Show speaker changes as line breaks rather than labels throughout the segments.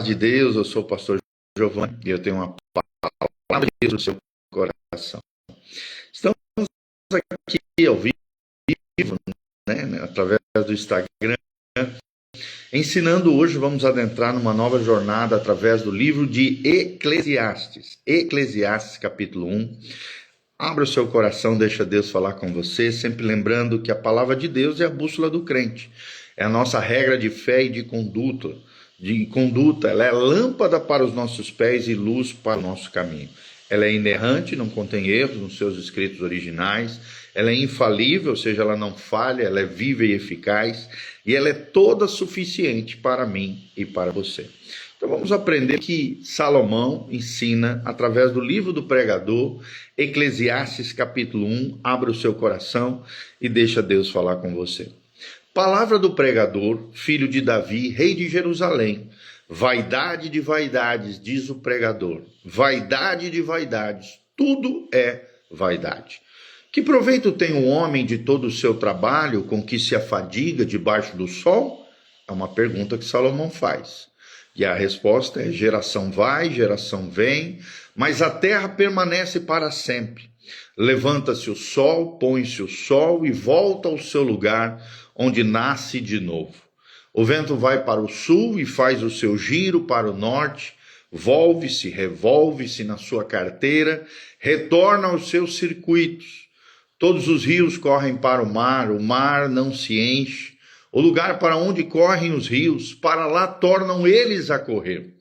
de Deus, eu sou o pastor Giovanni e eu tenho uma palavra de Deus no seu coração. Estamos aqui ao vivo, através do Instagram, ensinando hoje. Vamos adentrar numa nova jornada através do livro de Eclesiastes capítulo 1. Abra o seu coração, deixa Deus falar com você, sempre lembrando que a palavra de Deus é a bússola do crente, é a nossa regra de fé e de conduta. Ela é lâmpada para os nossos pés e luz para o nosso caminho. Ela é inerrante, não contém erros nos seus escritos originais, ela é infalível, ou seja, ela não falha, ela é viva e eficaz, e ela é toda suficiente para mim e para você. Então vamos aprender que Salomão ensina através do livro do pregador, Eclesiastes capítulo 1, abra o seu coração e deixa Deus falar com você. Palavra do pregador, filho de Davi, rei de Jerusalém. Vaidade de vaidades, diz o pregador. Vaidade de vaidades, tudo é vaidade. Que proveito tem o homem de todo o seu trabalho com que se afadiga debaixo do sol? É uma pergunta que Salomão faz. E a resposta é: geração vai, geração vem, mas a terra permanece para sempre. Levanta-se o sol, põe-se o sol e volta ao seu lugar, onde nasce de novo. O vento vai para o sul e faz o seu giro para o norte, volve-se, revolve-se na sua carteira, retorna aos seus circuitos. Todos os rios correm para o mar não se enche. O lugar para onde correm os rios, para lá tornam eles a correr.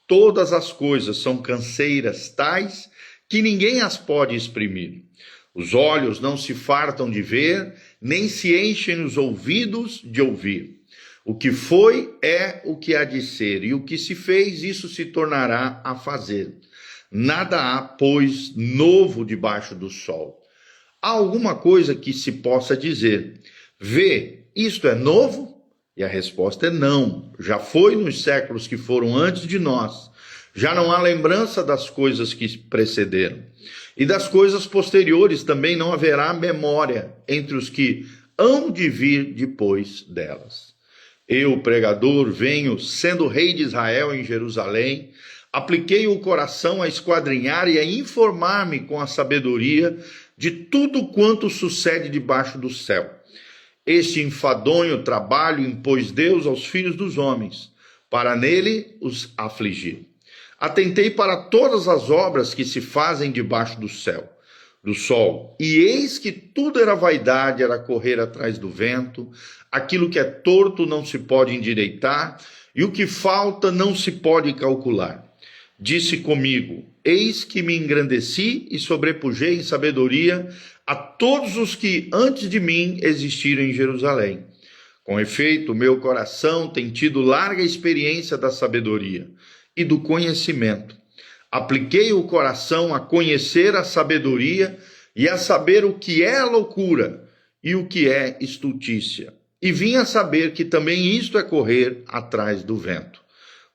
Todas as coisas são canseiras tais que ninguém as pode exprimir. Os olhos não se fartam de ver, nem se enchem os ouvidos de ouvir. O que foi é o que há de ser, e o que se fez, isso se tornará a fazer. Nada há, pois, novo debaixo do sol. Há alguma coisa que se possa dizer: vê, isto é novo? E a resposta é não. Já foi nos séculos que foram antes de nós. Já não há lembrança das coisas que precederam. E das coisas posteriores também não haverá memória entre os que hão de vir depois delas. Eu, pregador, venho, sendo rei de Israel em Jerusalém, apliquei o coração a esquadrinhar e a informar-me com a sabedoria de tudo quanto sucede debaixo do céu. Este enfadonho trabalho impôs Deus aos filhos dos homens, para nele os afligir. Atentei para todas as obras que se fazem debaixo do céu, do sol, e eis que tudo era vaidade, era correr atrás do vento. Aquilo que é torto não se pode endireitar, e o que falta não se pode calcular. Disse comigo: eis que me engrandeci e sobrepujei em sabedoria a todos os que antes de mim existiram em Jerusalém. Com efeito, meu coração tem tido larga experiência da sabedoria e do conhecimento. Apliquei o coração a conhecer a sabedoria e a saber o que é loucura e o que é estultícia. E vim a saber que também isto é correr atrás do vento.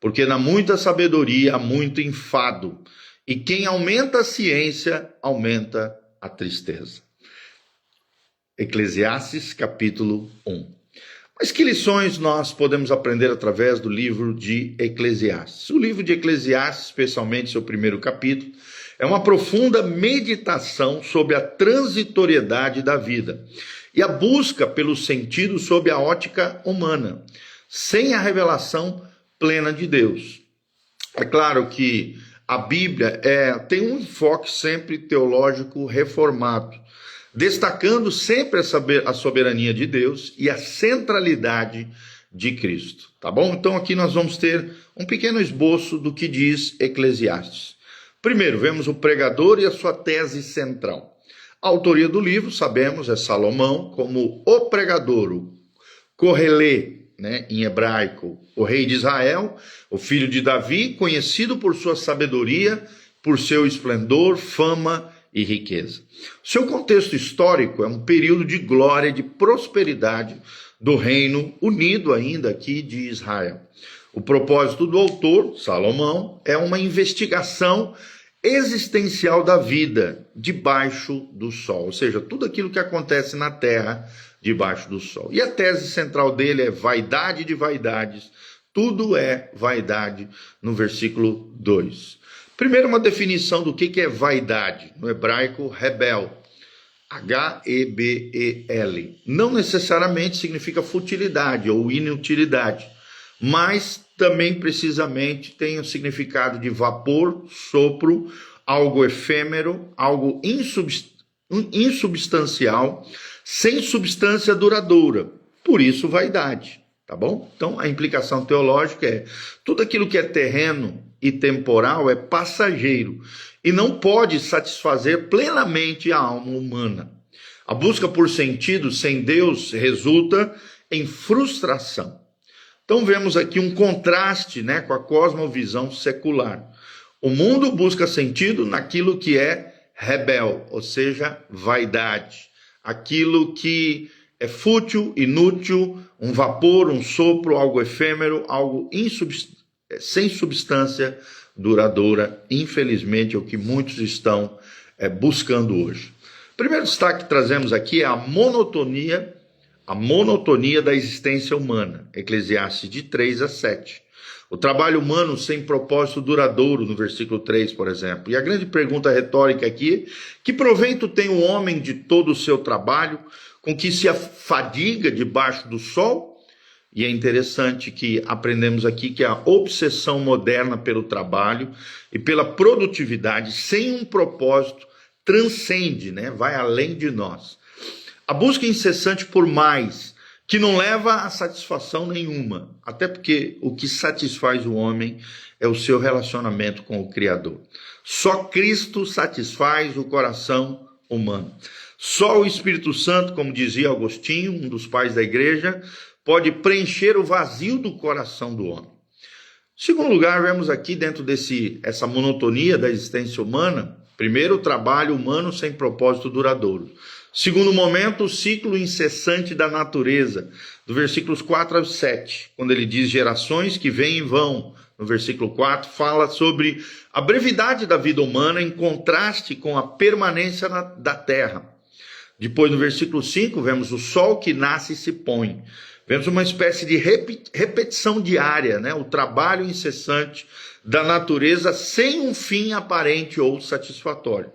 Porque na muita sabedoria há muito enfado, e quem aumenta a ciência, aumenta a tristeza. Eclesiastes capítulo 1. Mas que lições nós podemos aprender através do livro de Eclesiastes? O livro de Eclesiastes, especialmente seu primeiro capítulo, é uma profunda meditação sobre a transitoriedade da vida e a busca pelo sentido sob a ótica humana, sem a revelação plena de Deus. É claro que a Bíblia tem um enfoque sempre teológico reformado, destacando sempre a soberania de Deus e a centralidade de Cristo, tá bom? Então aqui nós vamos ter um pequeno esboço do que diz Eclesiastes. Primeiro, vemos o pregador e a sua tese central. A autoria do livro, sabemos, é Salomão, como o pregador, o Corelê, em hebraico, o rei de Israel, o filho de Davi, conhecido por sua sabedoria, por seu esplendor, fama e riqueza. Seu contexto histórico é um período de glória e de prosperidade do reino unido ainda aqui de Israel. O propósito do autor, Salomão, é uma investigação existencial da vida debaixo do sol, ou seja, tudo aquilo que acontece na terra debaixo do sol. E a tese central dele é vaidade de vaidades, Tudo é vaidade no versículo 2. Primeiro, uma definição do que é vaidade. No hebraico, rebel. H-E-B-E-L. Não necessariamente significa futilidade ou inutilidade, mas também precisamente tem o significado de vapor, sopro, algo efêmero, algo insubstancial, sem substância duradoura. Por isso, vaidade, tá bom? Então, a implicação teológica é: tudo aquilo que é terreno e temporal é passageiro e não pode satisfazer plenamente a alma humana. A busca por sentido sem Deus resulta em frustração. Então vemos aqui um contraste, com a cosmovisão secular. O mundo busca sentido naquilo que é rebel, ou seja, vaidade. Aquilo que é fútil, inútil, um vapor, um sopro, algo efêmero, algo sem substância duradoura. Infelizmente é o que muitos estão buscando hoje. O primeiro destaque que trazemos aqui é a monotonia da existência humana. Eclesiastes de 3-7. O trabalho humano sem propósito duradouro, no versículo 3, por exemplo. E a grande pergunta retórica aqui: que proveito tem o homem de todo o seu trabalho, com que se afadiga debaixo do sol? E é interessante que aprendemos aqui que a obsessão moderna pelo trabalho e pela produtividade sem um propósito transcende, vai além de nós. A busca incessante por mais, que não leva a satisfação nenhuma, até porque o que satisfaz o homem é o seu relacionamento com o Criador. Só Cristo satisfaz o coração humano. Só o Espírito Santo, como dizia Agostinho, um dos pais da igreja, pode preencher o vazio do coração do homem. Em segundo lugar, vemos aqui dentro essa monotonia da existência humana, primeiro, o trabalho humano sem propósito duradouro. Segundo momento, o ciclo incessante da natureza, do versículos 4-7, quando ele diz gerações que vêm e vão. No versículo 4, fala sobre a brevidade da vida humana em contraste com a permanência da terra. Depois, no versículo 5, vemos o sol que nasce e se põe. Vemos uma espécie de repetição diária, o trabalho incessante da natureza sem um fim aparente ou satisfatório.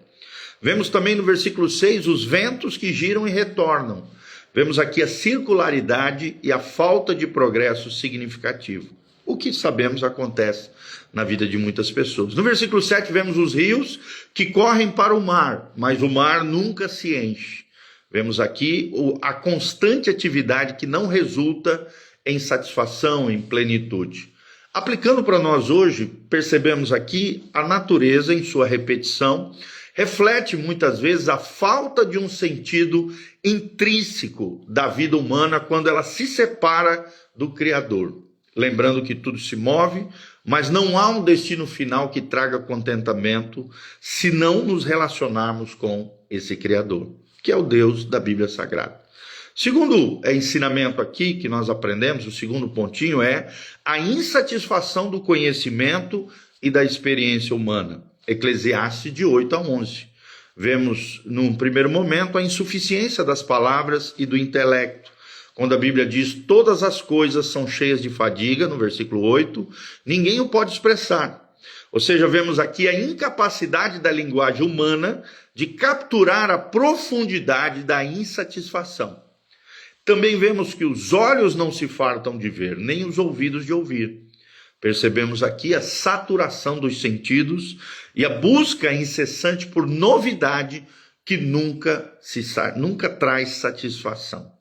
Vemos também no versículo 6 os ventos que giram e retornam. Vemos aqui a circularidade e a falta de progresso significativo. O que sabemos acontece na vida de muitas pessoas. No versículo 7 vemos os rios que correm para o mar, mas o mar nunca se enche. Vemos aqui a constante atividade que não resulta em satisfação, em plenitude. Aplicando para nós hoje, percebemos aqui a natureza em sua repetição, reflete muitas vezes a falta de um sentido intrínseco da vida humana quando ela se separa do Criador. Lembrando que tudo se move, mas não há um destino final que traga contentamento se não nos relacionarmos com esse Criador, que é o Deus da Bíblia Sagrada. Segundo ensinamento aqui que nós aprendemos, o segundo pontinho é a insatisfação do conhecimento e da experiência humana. Eclesiastes de 8-11. Vemos, num primeiro momento, a insuficiência das palavras e do intelecto. Quando a Bíblia diz todas as coisas são cheias de fadiga, no versículo 8, ninguém o pode expressar. Ou seja, vemos aqui a incapacidade da linguagem humana de capturar a profundidade da insatisfação. Também vemos que os olhos não se fartam de ver, nem os ouvidos de ouvir. Percebemos aqui a saturação dos sentidos e a busca incessante por novidade que nunca traz satisfação.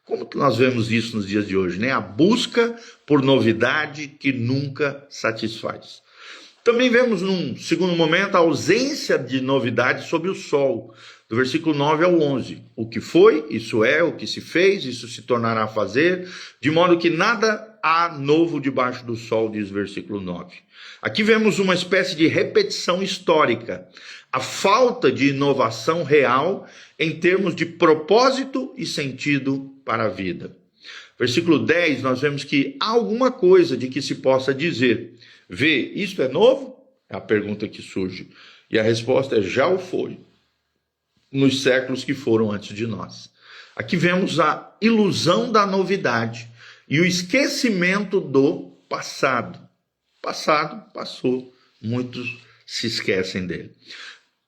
Como que nós vemos isso nos dias de hoje, A busca por novidade que nunca satisfaz. Também vemos, num segundo momento, a ausência de novidade sob o sol, do versículo 9-11. O que foi, isso é, o que se fez, isso se tornará a fazer, de modo que nada há novo debaixo do sol, diz o versículo 9. Aqui vemos uma espécie de repetição histórica, a falta de inovação real em termos de propósito e sentido para a vida. Versículo 10, nós vemos que há alguma coisa de que se possa dizer: vê, isto é novo? É a pergunta que surge. E a resposta é: já o foi, nos séculos que foram antes de nós. Aqui vemos a ilusão da novidade e o esquecimento do passado. Passado, passou. Muitos se esquecem dele.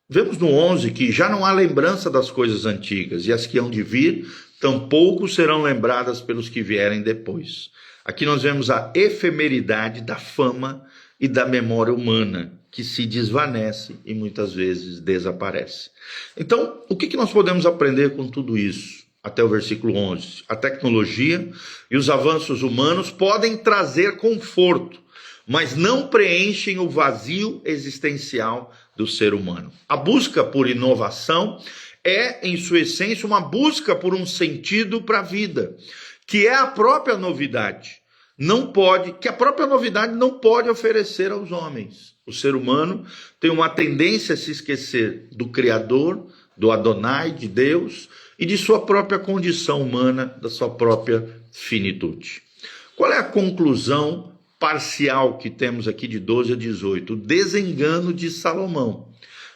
Vemos no 11 que já não há lembrança das coisas antigas, e as que hão de vir, tampouco serão lembradas pelos que vierem depois. Aqui nós vemos a efemeridade da fama e da memória humana, que se desvanece e muitas vezes desaparece. Então, o que nós podemos aprender com tudo isso? Até o versículo 11. A tecnologia e os avanços humanos podem trazer conforto, mas não preenchem o vazio existencial do ser humano. A busca por inovação é, em sua essência, uma busca por um sentido para a vida, que é a própria novidade. Que a própria novidade não pode oferecer aos homens. O ser humano tem uma tendência a se esquecer do Criador, do Adonai, de Deus, e de sua própria condição humana, da sua própria finitude. Qual é a conclusão parcial que temos aqui de 12 a 18? O desengano de Salomão.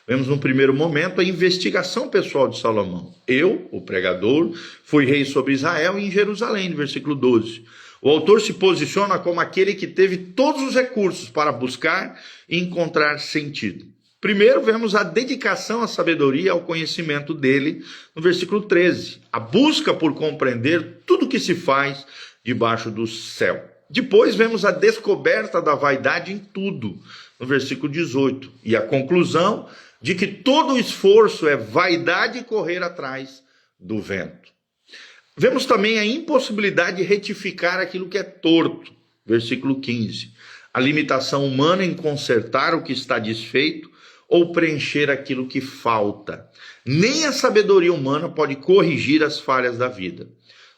Vemos no primeiro momento a investigação pessoal de Salomão. Eu, o pregador, fui rei sobre Israel e em Jerusalém, no versículo 12. O autor se posiciona como aquele que teve todos os recursos para buscar e encontrar sentido. Primeiro, vemos a dedicação à sabedoria e ao conhecimento dele, no versículo 13. A busca por compreender tudo o que se faz debaixo do céu. Depois, vemos a descoberta da vaidade em tudo, no versículo 18. E a conclusão de que todo o esforço é vaidade e correr atrás do vento. Vemos também a impossibilidade de retificar aquilo que é torto, versículo 15. A limitação humana em consertar o que está desfeito ou preencher aquilo que falta. Nem a sabedoria humana pode corrigir as falhas da vida.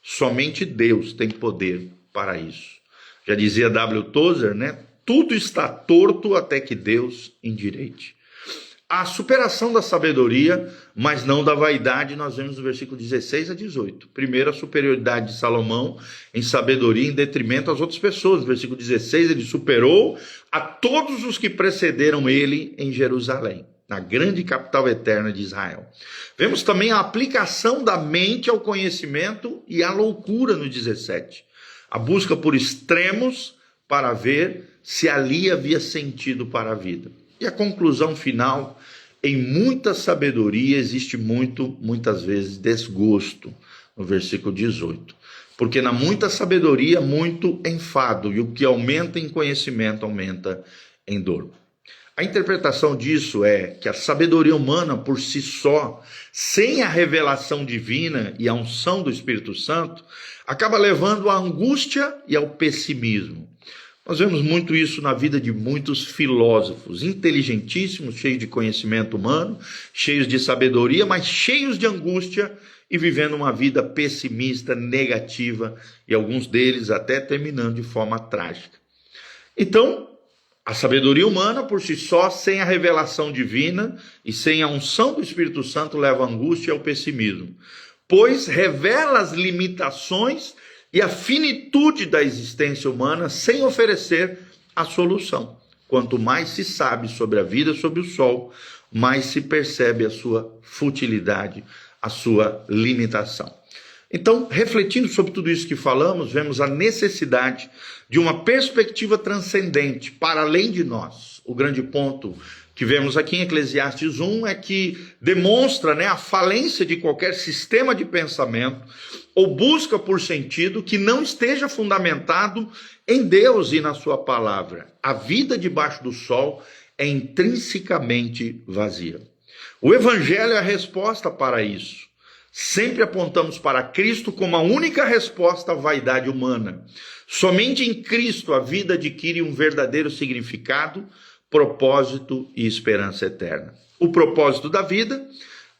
Somente Deus tem poder para isso. Já dizia W. Tozer, né? Tudo está torto até que Deus endireite. A superação da sabedoria, mas não da vaidade, nós vemos no versículo 16 a 18. Primeiro, a superioridade de Salomão em sabedoria em detrimento às outras pessoas. No versículo 16, ele superou a todos os que precederam ele em Jerusalém, na grande capital eterna de Israel. Vemos também a aplicação da mente ao conhecimento e à loucura no 17. A busca por extremos para ver se ali havia sentido para a vida. E a conclusão final, em muita sabedoria existe muitas vezes desgosto, no versículo 18. Porque na muita sabedoria, muito enfado, e o que aumenta em conhecimento, aumenta em dor. A interpretação disso é que a sabedoria humana por si só, sem a revelação divina e a unção do Espírito Santo, acaba levando à angústia e ao pessimismo. Nós vemos muito isso na vida de muitos filósofos, inteligentíssimos, cheios de conhecimento humano, cheios de sabedoria, mas cheios de angústia e vivendo uma vida pessimista, negativa, e alguns deles até terminando de forma trágica. Então, a sabedoria humana por si só, sem a revelação divina e sem a unção do Espírito Santo, leva à angústia e ao pessimismo, pois revela as limitações e a finitude da existência humana sem oferecer a solução. Quanto mais se sabe sobre a vida, sobre o sol, mais se percebe a sua futilidade, a sua limitação. Então, refletindo sobre tudo isso que falamos, vemos a necessidade de uma perspectiva transcendente, para além de nós. O grande ponto que vemos aqui em Eclesiastes 1 é que demonstra, a falência de qualquer sistema de pensamento ou busca por sentido que não esteja fundamentado em Deus e na sua palavra. A vida debaixo do sol é intrinsecamente vazia. O Evangelho é a resposta para isso. Sempre apontamos para Cristo como a única resposta à vaidade humana. Somente em Cristo a vida adquire um verdadeiro significado, propósito e esperança eterna. O propósito da vida,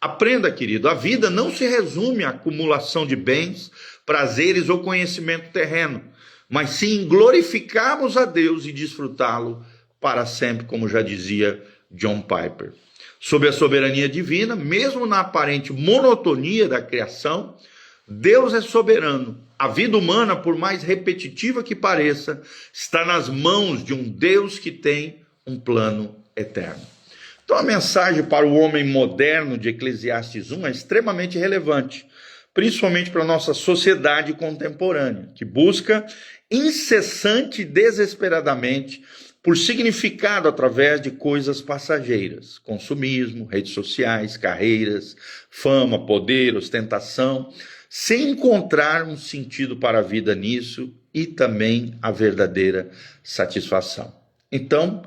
aprenda, querido, a vida não se resume à acumulação de bens, prazeres ou conhecimento terreno, mas sim em glorificarmos a Deus e desfrutá-lo para sempre, como já dizia John Piper. Sob a soberania divina, mesmo na aparente monotonia da criação, Deus é soberano. A vida humana, por mais repetitiva que pareça, está nas mãos de um Deus que tem um plano eterno. Então a mensagem para o homem moderno de Eclesiastes 1 é extremamente relevante, principalmente para a nossa sociedade contemporânea, que busca incessante e desesperadamente por significado através de coisas passageiras, consumismo, redes sociais, carreiras, fama, poder, ostentação, sem encontrar um sentido para a vida nisso e também a verdadeira satisfação. Então,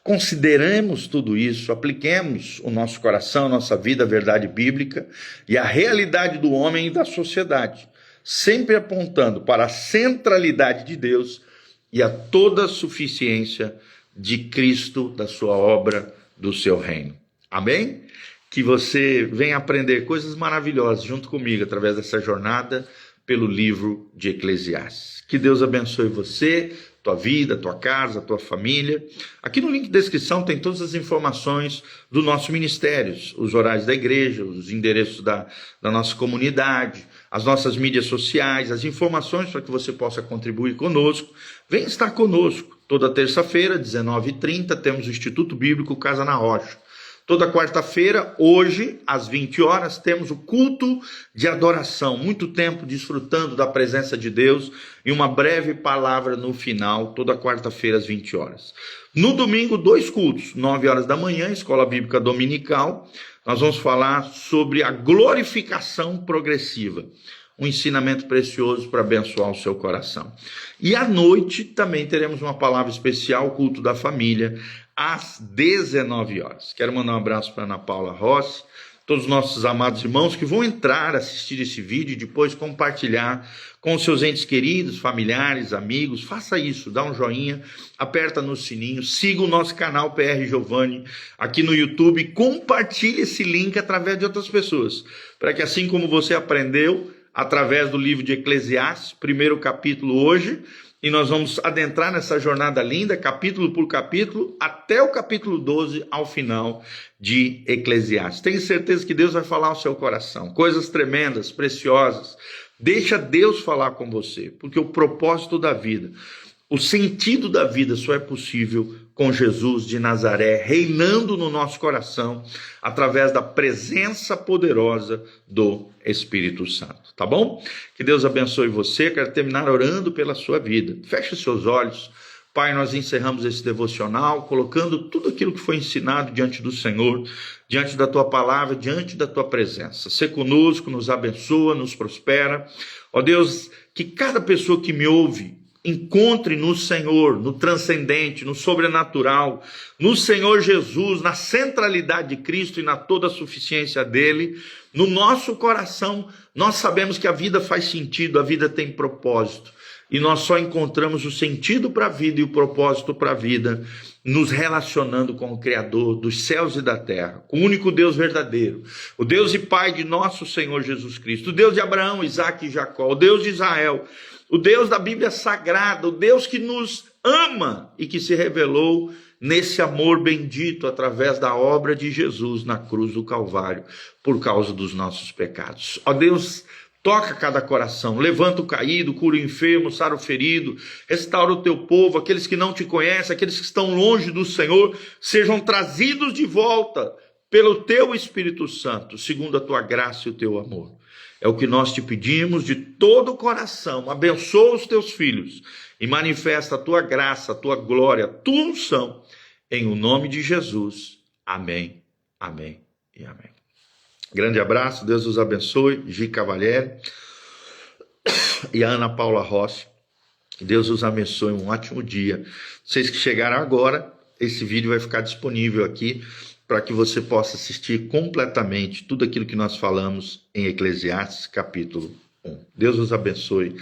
consideremos tudo isso, apliquemos o nosso coração, a nossa vida, a verdade bíblica e a realidade do homem e da sociedade, sempre apontando para a centralidade de Deus e a toda a suficiência de Cristo, da sua obra, do seu reino. Amém? Que você venha aprender coisas maravilhosas junto comigo através dessa jornada pelo livro de Eclesiastes. Que Deus abençoe você, tua vida, tua casa, tua família. Aqui no link de descrição tem todas as informações do nosso ministério, os horários da igreja, os endereços da nossa comunidade, as nossas mídias sociais, as informações para que você possa contribuir conosco. Vem estar conosco. Toda terça-feira, 19h30, temos o Instituto Bíblico Casa na Rocha. Toda quarta-feira, hoje, às 20 horas, temos o culto de adoração. Muito tempo desfrutando da presença de Deus e uma breve palavra no final, toda quarta-feira, às 20 horas. No domingo, 2 cultos, 9 horas da manhã, Escola Bíblica Dominical. Nós vamos falar sobre a glorificação progressiva. Um ensinamento precioso para abençoar o seu coração. E à noite também teremos uma palavra especial, culto da família, às 19 horas. Quero mandar um abraço para Ana Paula Rossi, todos os nossos amados irmãos que vão entrar, assistir esse vídeo e depois compartilhar com os seus entes queridos, familiares, amigos. Faça isso, dá um joinha, aperta no sininho, siga o nosso canal PR Giovanni aqui no YouTube, compartilhe esse link através de outras pessoas, para que assim como você aprendeu através do livro de Eclesiastes, primeiro capítulo hoje, e nós vamos adentrar nessa jornada linda, capítulo por capítulo, até o capítulo 12, ao final de Eclesiastes. Tenho certeza que Deus vai falar ao seu coração, coisas tremendas, preciosas. Deixa Deus falar com você, porque o propósito da vida, o sentido da vida só é possível com Jesus de Nazaré, reinando no nosso coração, através da presença poderosa do Espírito Santo, tá bom? Que Deus abençoe você. Quero terminar orando pela sua vida. Feche seus olhos. Pai, nós encerramos esse devocional, colocando tudo aquilo que foi ensinado diante do Senhor, diante da tua palavra, diante da tua presença. Sê conosco, nos abençoa, nos prospera. Ó Deus, que cada pessoa que me ouve encontre no Senhor, no transcendente, no sobrenatural, no Senhor Jesus, na centralidade de Cristo e na toda a suficiência dele. No nosso coração, nós sabemos que a vida faz sentido, a vida tem propósito. E nós só encontramos o sentido para a vida e o propósito para a vida nos relacionando com o Criador dos céus e da terra, com o único Deus verdadeiro, o Deus e Pai de nosso Senhor Jesus Cristo, o Deus de Abraão, Isaque e Jacó, o Deus de Israel, o Deus da Bíblia Sagrada, o Deus que nos ama e que se revelou nesse amor bendito através da obra de Jesus na cruz do Calvário, por causa dos nossos pecados. Ó Deus, toca cada coração, levanta o caído, cura o enfermo, sara o ferido, restaura o teu povo, aqueles que não te conhecem, aqueles que estão longe do Senhor, sejam trazidos de volta pelo teu Espírito Santo, segundo a tua graça e o teu amor. É o que nós te pedimos de todo o coração. Abençoa os teus filhos e manifesta a tua graça, a tua glória, a tua unção, em o nome de Jesus. Amém, amém e amém. Grande abraço, Deus os abençoe. Gi Cavalieri e a Ana Paula Rossi. Deus os abençoe, um ótimo dia. Vocês que chegaram agora, esse vídeo vai ficar disponível aqui para que você possa assistir completamente tudo aquilo que nós falamos em Eclesiastes capítulo 1. Deus os abençoe.